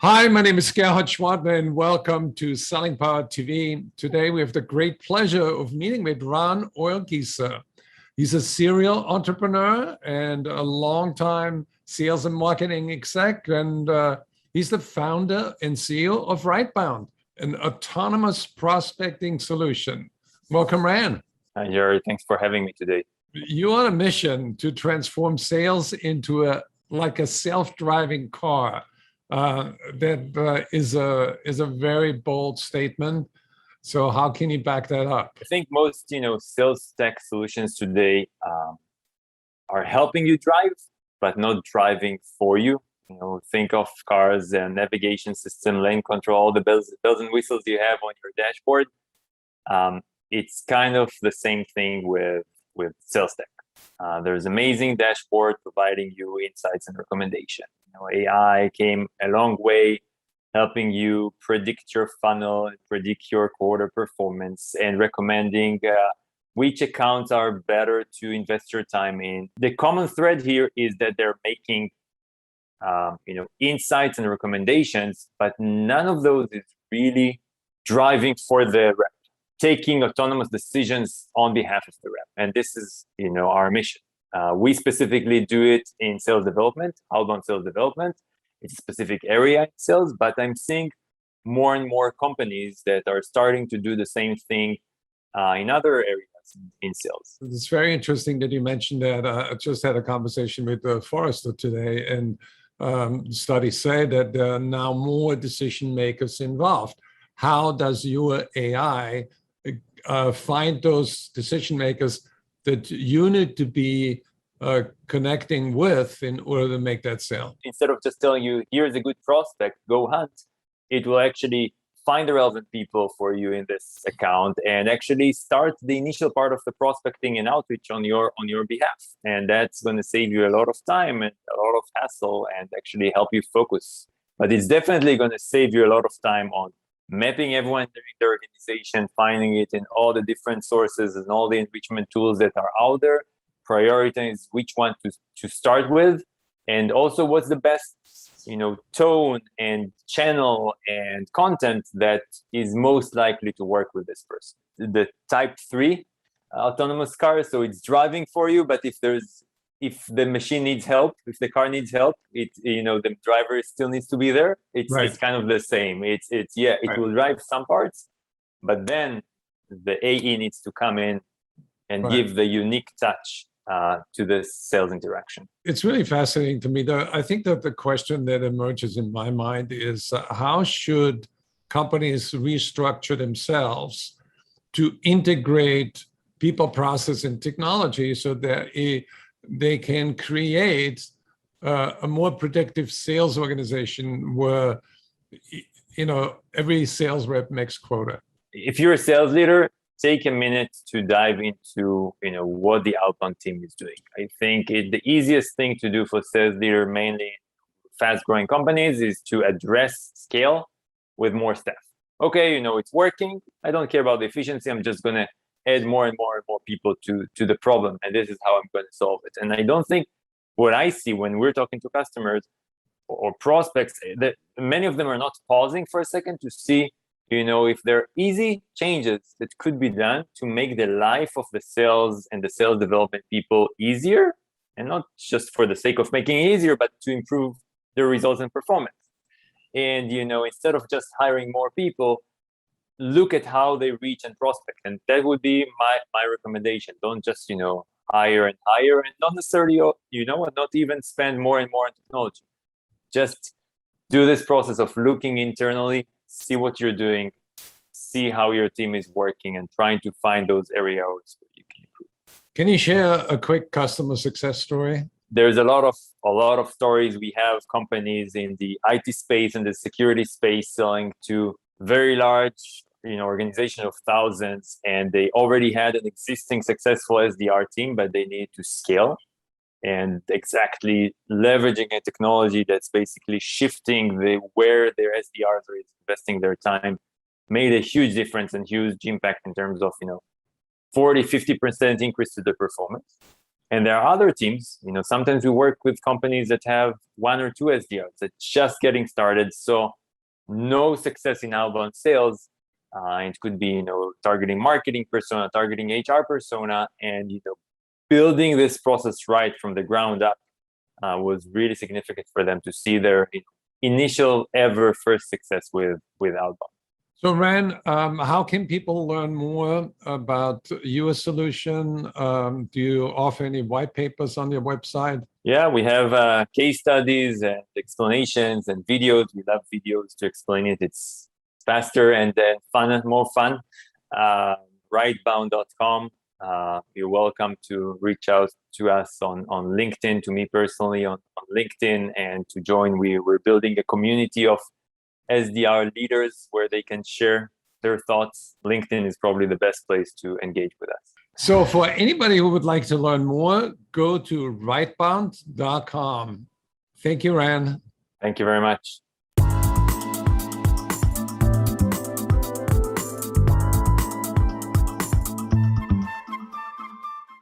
Hi, my name is Gerhard Gschwandtner and welcome to SellingPower TV. Today we have the great pleasure of meeting with Ran Oelgiesser. He's a serial entrepreneur and a longtime sales and marketing exec, and he's the founder and CEO of RightBound, an autonomous prospecting solution. Welcome, Ran. Hi, Jerry. Thanks for having me today. You're on a mission to transform sales into a self-driving car. That is a very bold statement. So how can you back that up? I think most sales tech solutions today are helping you drive, but not driving for you. Think of cars and navigation system, lane control, all the bells and whistles you have on your dashboard. It's kind of the same thing with sales tech. There's amazing dashboard providing you insights and recommendation. AI came a long way, helping you predict your funnel, predict your quarter performance, and recommending which accounts are better to invest your time in. The common thread here is that they're making insights and recommendations, but none of those is really driving for the rep, taking autonomous decisions on behalf of the rep. And this is our mission. We specifically do it in sales development, outbound sales development. It's a specific area in sales, but I'm seeing more and more companies that are starting to do the same thing in other areas in sales. It's very interesting that you mentioned that. I just had a conversation with Forrester today, and studies say that there are now more decision makers involved. How does your AI find those decision makers that you need to be connecting with in order to make that sale? Instead of just telling you, here's a good prospect, go hunt, it will actually find the relevant people for you in this account and actually start the initial part of the prospecting and outreach on your behalf. And that's going to save you a lot of time and a lot of hassle and actually help you focus. But it's definitely going to save you a lot of time on mapping everyone in the organization, finding it in all the different sources and all the enrichment tools that are out there, prioritize which one to start with, and also what's the best tone and channel and content that is most likely to work with this person. The type 3 autonomous car, so it's driving for you, but if the machine needs help, if the car needs help, the driver still needs to be there. It's kind of the same. It will drive some parts, but then the AE needs to come in and give the unique touch to the sales interaction. It's really fascinating to me. I think that the question that emerges in my mind is how should companies restructure themselves to integrate people, process, and technology so that they can create a more predictive sales organization where every sales rep makes quota. If you're a sales leader, take a minute to dive into what the outbound team is doing. I think the easiest thing to do for sales leader, mainly fast-growing companies, is to address scale with more staff. Okay, it's working. I don't care about the efficiency. I'm just going to add more and more and more people to the problem, and this is how I'm going to solve it. And I don't think what I see when we're talking to customers or prospects, that many of them are not pausing for a second to see if there are easy changes that could be done to make the life of the sales and the sales development people easier, and not just for the sake of making it easier, but to improve their results and performance. And instead of just hiring more people, look at how they reach and prospect. And that would be my recommendation. Don't just hire and hire, and not necessarily not even spend more and more on technology. Just do this process of looking internally, see what you're doing, see how your team is working, and trying to find those areas where you can improve. Can you share a quick customer success story? There's a lot of stories. We have companies in the IT space and the security space selling to very large organization of thousands, and they already had an existing successful SDR team, but they need to scale. And exactly leveraging a technology that's basically shifting where their SDRs are investing their time made a huge difference and huge impact in terms of 40-50% increase to the performance. And there are other teams, sometimes we work with companies that have 1 or 2 SDRs that just getting started. So no success in outbound sales. It could be, targeting marketing persona, targeting HR persona, and, building this process right from the ground up was really significant for them to see their initial ever first success with outbound. So Ran, how can people learn more about your solution? Do you offer any white papers on your website? Yeah, we have case studies and explanations and videos. We love videos to explain it. It's faster and fun, more fun. RightBound.com. You're welcome to reach out to us on LinkedIn, to me personally on LinkedIn, and to join. We're building a community of SDR leaders where they can share their thoughts. LinkedIn is probably the best place to engage with us. So for anybody who would like to learn more, go to rightbound.com. Thank you, Ran. Thank you very much.